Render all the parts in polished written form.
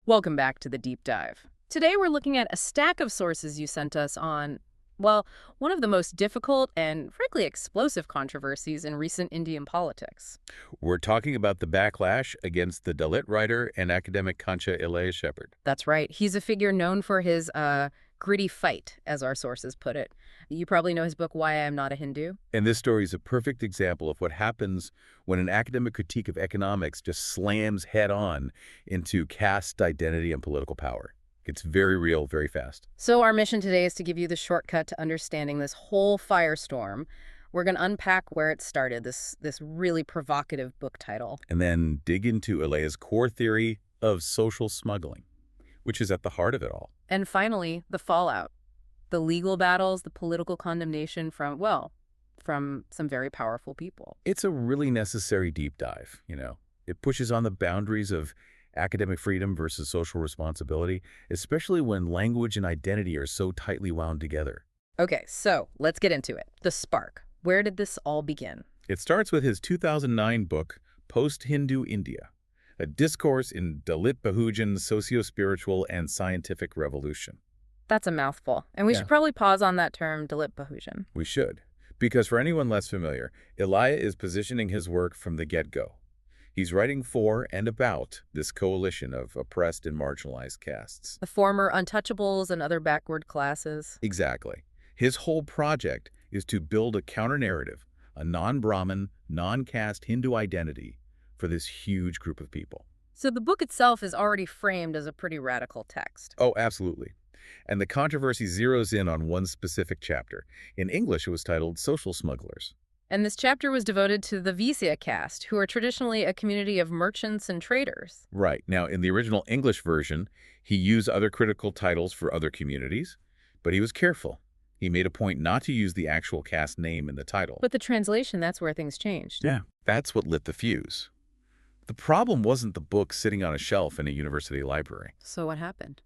Welcome back to the deep dive. Today we're looking at a stack of sources you sent us on, well, one of the most difficult and frankly explosive controversies in recent Indian politics. We're talking about the backlash against the Dalit writer and academic Kancha Ilaiah Shepherd. That's right. He's a figure known for his gritty fight, as our sources put it. You probably know his book, Why I Am Not a Hindu. And this story is a perfect example of what happens when an academic critique of economics just slams head-on into caste identity and political power. It's very real, very fast. So our mission today is to give you the shortcut to understanding this whole firestorm. We're going to unpack where it started, this really provocative book title. And then dig into Ilaiah's core theory of social smuggling, which is at the heart of it all. And finally, the fallout. The legal battles, the political condemnation from some very powerful people. It's a really necessary deep dive, It pushes on the boundaries of academic freedom versus social responsibility, especially when language and identity are so tightly wound together. Okay, so let's get into it. The spark. Where did this all begin? It starts with his 2009 book, Post-Hindu India, a discourse in Dalit-Bahujan Socio-Spiritual and Scientific Revolution. That's a mouthful. And we Yeah. should probably pause on that term, Dalit-Bahujan. We should, because for anyone less familiar, Ilaiah is positioning his work from the get-go. He's writing for and about this coalition of oppressed and marginalized castes. The former untouchables and other backward classes. Exactly. His whole project is to build a counter-narrative, a non-Brahmin, non-caste Hindu identity for this huge group of people. So the book itself is already framed as a pretty radical text. Oh, absolutely. And the controversy zeroes in on one specific chapter. In English, it was titled Social Smugglers. And this chapter was devoted to the Vysya caste, who are traditionally a community of merchants and traders. Right. Now, in the original English version, he used other critical titles for other communities, but he was careful. He made a point not to use the actual caste name in the title. But the translation, that's where things changed. Yeah, that's what lit the fuse. The problem wasn't the book sitting on a shelf in a university library. So what happened?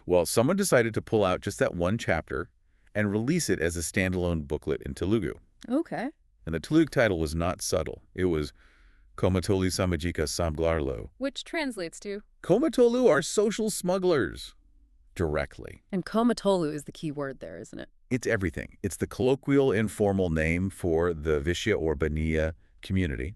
Well, someone decided to pull out just that one chapter and release it as a standalone booklet in Telugu. Okay. And the Telugu title was not subtle. It was Komatolu Samajika Samglarlo. Which translates to? Komatolu are social smugglers. Directly. And komatolu is the key word there, isn't it? It's everything. It's the colloquial, informal name for the Vysya or Baniya community.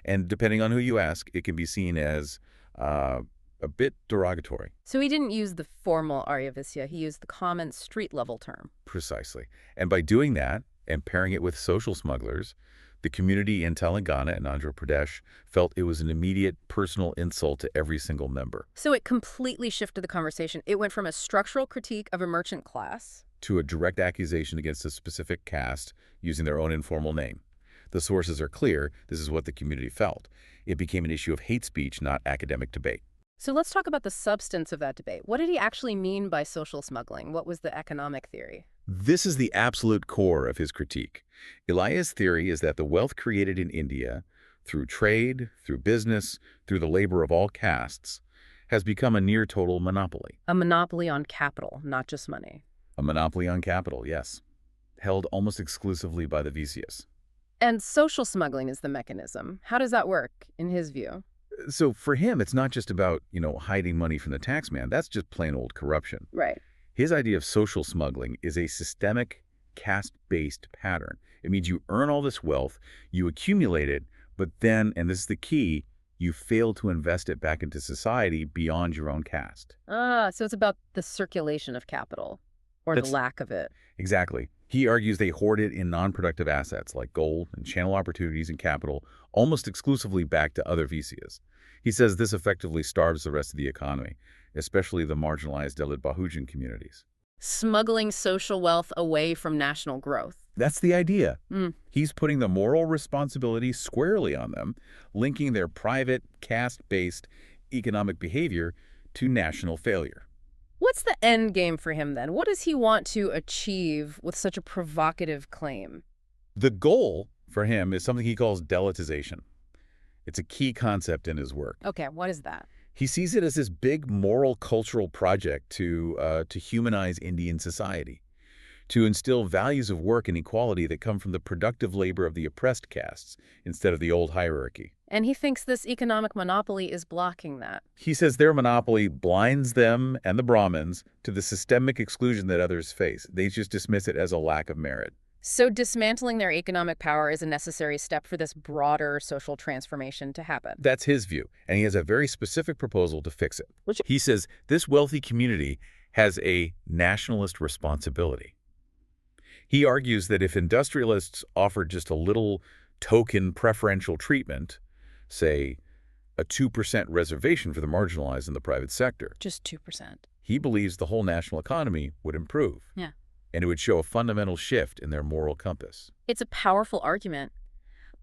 And depending on who you ask, it can be seen as a bit derogatory. So he didn't use the formal Arya Vysya, he used the common street-level term. Precisely. And by doing that, and pairing it with social smugglers, the community in Telangana and Andhra Pradesh felt it was an immediate personal insult to every single member. So it completely shifted the conversation. It went from a structural critique of a merchant class to a direct accusation against a specific caste using their own informal name. The sources are clear. This is what the community felt. It became an issue of hate speech, not academic debate. So let's talk about the substance of that debate. What did he actually mean by social smuggling? What was the economic theory? This is the absolute core of his critique. Ilaiah's theory is that the wealth created in India, through trade, through business, through the labor of all castes, has become a near-total monopoly. A monopoly on capital, not just money. A monopoly on capital, yes. Held almost exclusively by the Vysyas. And social smuggling is the mechanism. How does that work, in his view? So for him, it's not just about, hiding money from the taxman. That's just plain old corruption. Right. His idea of social smuggling is a systemic, caste-based pattern. It means you earn all this wealth, you accumulate it, but then, and this is the key, you fail to invest it back into society beyond your own caste. So it's about the circulation of capital, or the lack of it. Exactly. He argues they hoard it in non-productive assets like gold and channel opportunities and capital, almost exclusively back to other Vysyas. He says this effectively starves the rest of the economy, especially the marginalized Dalit-Bahujan communities. Smuggling social wealth away from national growth. That's the idea. He's putting the moral responsibility squarely on them, linking their private, caste-based economic behavior to national failure. What's the end game for him then? What does he want to achieve with such a provocative claim? The goal for him is something he calls Dalitization. It's a key concept in his work. Okay, what is that? He sees it as this big moral cultural project to humanize Indian society, to instill values of work and equality that come from the productive labor of the oppressed castes instead of the old hierarchy. And he thinks this economic monopoly is blocking that. He says their monopoly blinds them and the Brahmins to the systemic exclusion that others face. They just dismiss it as a lack of merit. So dismantling their economic power is a necessary step for this broader social transformation to happen. That's his view, and he has a very specific proposal to fix it. He says this wealthy community has a nationalist responsibility. He argues that if industrialists offered just a little token preferential treatment, say a 2% reservation for the marginalized in the private sector, Just 2%. he believes the whole national economy would improve. Yeah. And it would show a fundamental shift in their moral compass. It's a powerful argument,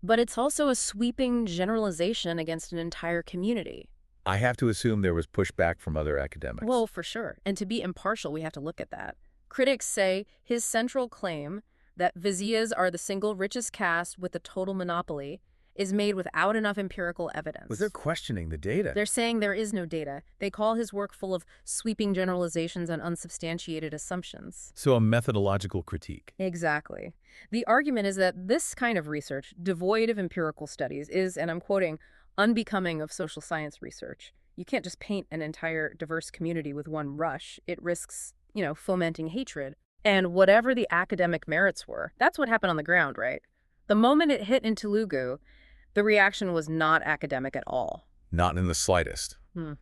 but it's also a sweeping generalization against an entire community. I have to assume there was pushback from other academics. Well, for sure. And to be impartial, we have to look at that. Critics say his central claim that Vysyas are the single richest caste with a total monopoly is made without enough empirical evidence. They're questioning the data. They're saying there is no data. They call his work full of sweeping generalizations and unsubstantiated assumptions. So a methodological critique. Exactly. The argument is that this kind of research, devoid of empirical studies, is, and I'm quoting, unbecoming of social science research. You can't just paint an entire diverse community with one brush. It risks, fomenting hatred. And whatever the academic merits were, that's what happened on the ground, right? The moment it hit in Telugu, the reaction was not academic at all. Not in the slightest.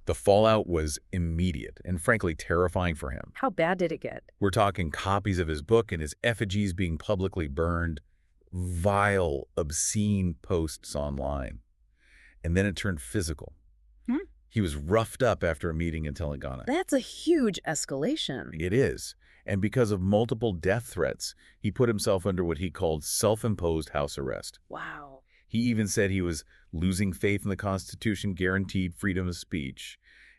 The fallout was immediate and frankly terrifying for him. How bad did it get? We're talking copies of his book and his effigies being publicly burned, vile, obscene posts online. And then it turned physical. He was roughed up after a meeting in Telangana. That's a huge escalation. It is. And because of multiple death threats, he put himself under what he called self-imposed house arrest. Wow. He even said he was losing faith in the Constitution guaranteed freedom of speech.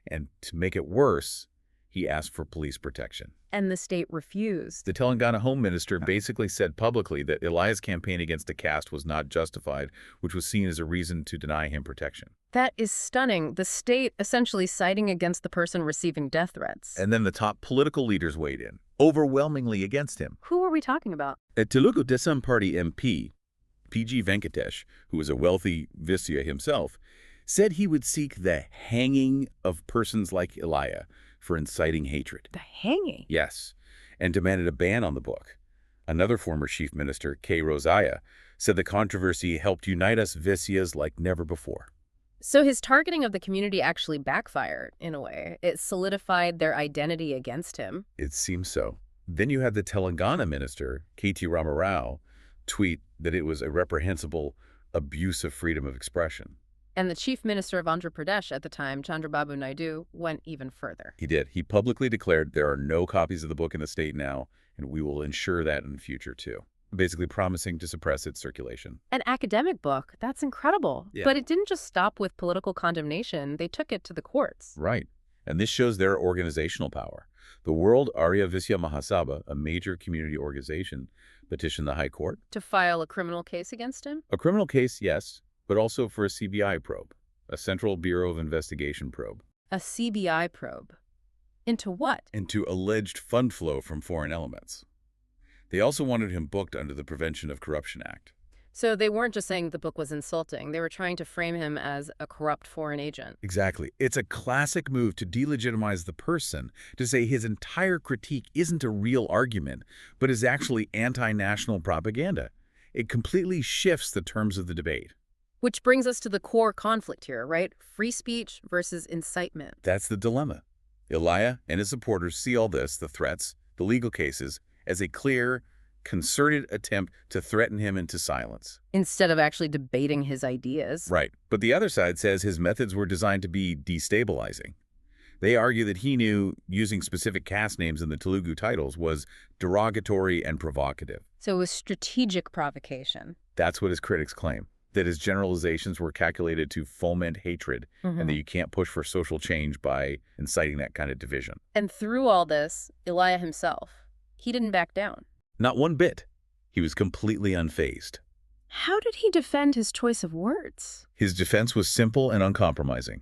And to make it worse, he asked for police protection. And the state refused. The Telangana Home Minister basically said publicly that Ilaiah's campaign against the caste was not justified, which was seen as a reason to deny him protection. That is stunning. The state essentially siding against the person receiving death threats. And then the top political leaders weighed in, overwhelmingly against him. Who are we talking about? A Telugu Desam Party MP, P.G. Venkatesh, who was a wealthy Vysya himself, said he would seek the hanging of persons like Ilaiah for inciting hatred. The hanging? Yes, and demanded a ban on the book. Another former chief minister, K. Rosaya, said the controversy helped unite us Vysyas like never before. So his targeting of the community actually backfired, in a way. It solidified their identity against him. It seems so. Then you had the Telangana minister, K.T. Ramarao, tweet that it was a reprehensible abuse of freedom of expression. And the chief minister of Andhra Pradesh at the time, Chandrababu Naidu, went even further. He did. He publicly declared there are no copies of the book in the state now, and we will ensure that in the future too. Basically promising to suppress its circulation. An academic book, that's incredible. Yeah. But it didn't just stop with political condemnation. They took it to the courts. Right. And this shows their organizational power. The World Arya Vysya Mahasabha, a major community organization, petitioned the High Court. To file a criminal case against him? A criminal case, yes, but also for a CBI probe, a Central Bureau of Investigation probe. A CBI probe? Into what? Into alleged fund flow from foreign elements. They also wanted him booked under the Prevention of Corruption Act. So they weren't just saying the book was insulting. They were trying to frame him as a corrupt foreign agent. Exactly. It's a classic move to delegitimize the person, to say his entire critique isn't a real argument, but is actually anti-national propaganda. It completely shifts the terms of the debate. Which brings us to the core conflict here, right? Free speech versus incitement. That's the dilemma. Ilaiah and his supporters see all this, the threats, the legal cases, as a clear, concerted attempt to threaten him into silence. Instead of actually debating his ideas. Right. But the other side says his methods were designed to be destabilizing. They argue that he knew using specific caste names in the Telugu titles was derogatory and provocative. So it was strategic provocation. That's what his critics claim, that his generalizations were calculated to foment hatred and that you can't push for social change by inciting that kind of division. And through all this, Ilaiah himself, he didn't back down. Not one bit. He was completely unfazed. How did he defend his choice of words? His defense was simple and uncompromising.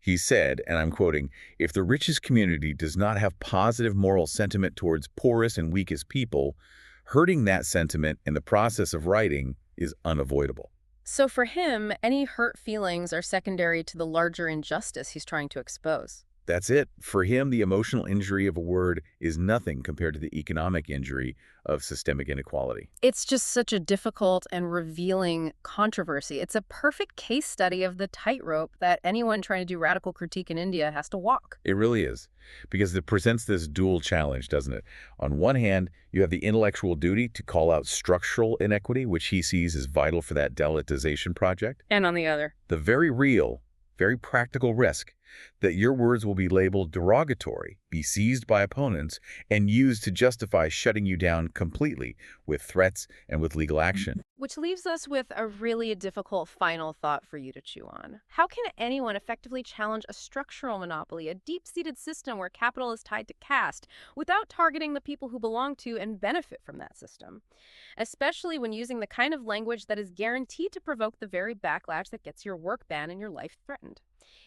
He said, and I'm quoting, "If the richest community does not have positive moral sentiment towards poorest and weakest people, hurting that sentiment in the process of writing is unavoidable." So for him, any hurt feelings are secondary to the larger injustice he's trying to expose. That's it. For him, the emotional injury of a word is nothing compared to the economic injury of systemic inequality. It's just such a difficult and revealing controversy. It's a perfect case study of the tightrope that anyone trying to do radical critique in India has to walk. It really is, because it presents this dual challenge, doesn't it? On one hand, you have the intellectual duty to call out structural inequity, which he sees as vital for that Dalitization project. And on the other. The very real, very practical risk that your words will be labeled derogatory, be seized by opponents, and used to justify shutting you down completely with threats and with legal action. Which leaves us with a really difficult final thought for you to chew on. How can anyone effectively challenge a structural monopoly, a deep-seated system where capital is tied to caste, without targeting the people who belong to and benefit from that system? Especially when using the kind of language that is guaranteed to provoke the very backlash that gets your work banned and your life threatened.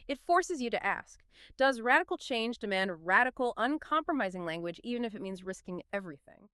It forces you to ask, does radical change demand radical, uncompromising language even if it means risking everything?